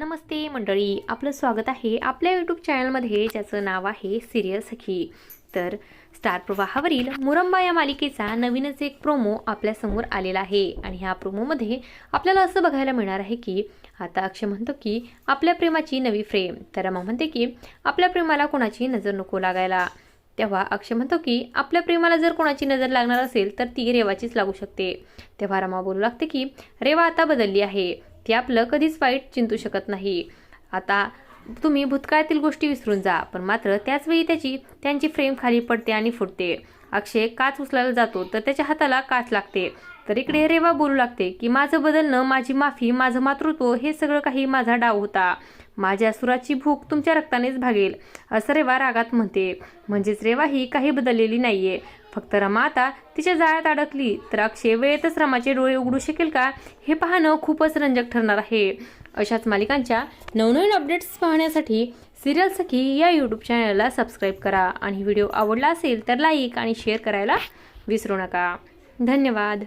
नमस्ते मंडळी, आपलं स्वागत आहे आपल्या यूट्यूब चॅनलमध्ये ज्याचं नाव आहे सिरियल सखी। तर स्टार प्रवाहावरील मुरंबा या मालिकेचा नवीनच एक प्रोमो आपल्यासमोर आलेला आहे आणि ह्या प्रोमोमध्ये आपल्याला असं बघायला मिळणार आहे की आता अक्षय म्हणतो की आपल्या प्रेमाची नवी फ्रेम। तर रमा म्हणते की आपल्या प्रेमाला कोणाची नजर नको लागायला। तेव्हा अक्षय म्हणतो की आपल्या प्रेमाला जर कोणाची नजर लागणार असेल तर ती रेवाचीच लागू शकते। तेव्हा रमा बोलू लागते की रेवा आता बदलली आहे, ती आपलं कधीच वाईट चिंतू शकत नाही। आता तुम्ही भूतकाळातील गोष्टी विसरून जा, पण मात्र त्याच वेळी त्यांची फ्रेम खाली पडते आणि फुटते। अक्षय काच उचलायला जातो तर त्याच्या हाताला काच लागते। तर इकडे रेवा बोलू लागते की माझं बदलणं, माझी माफी, माझं मातृत्व हे सगळं काही माझा डाव होता। माझ्या असुराची भूक तुमच्या रक्तानेच भागेल असं रेवा रागात म्हणते। म्हणजेच रेवा ही काही बदललेली नाहीये, फक्त रमा आता तिच्या जाळ्यात अडकली तर अक्षय वेळेतच रमाचे डोळे उघडू शकेल का हे पाहणं खूपच रंजक ठरणार आहे। अशाच मालिकांच्या नवनवीन अपडेट्स पाहण्यासाठी सिरियल सखी या यूट्यूब चॅनलला सबस्क्राईब करा आणि व्हिडिओ आवडला असेल तर लाईक आणि शेअर करायला विसरू नका। धन्यवाद।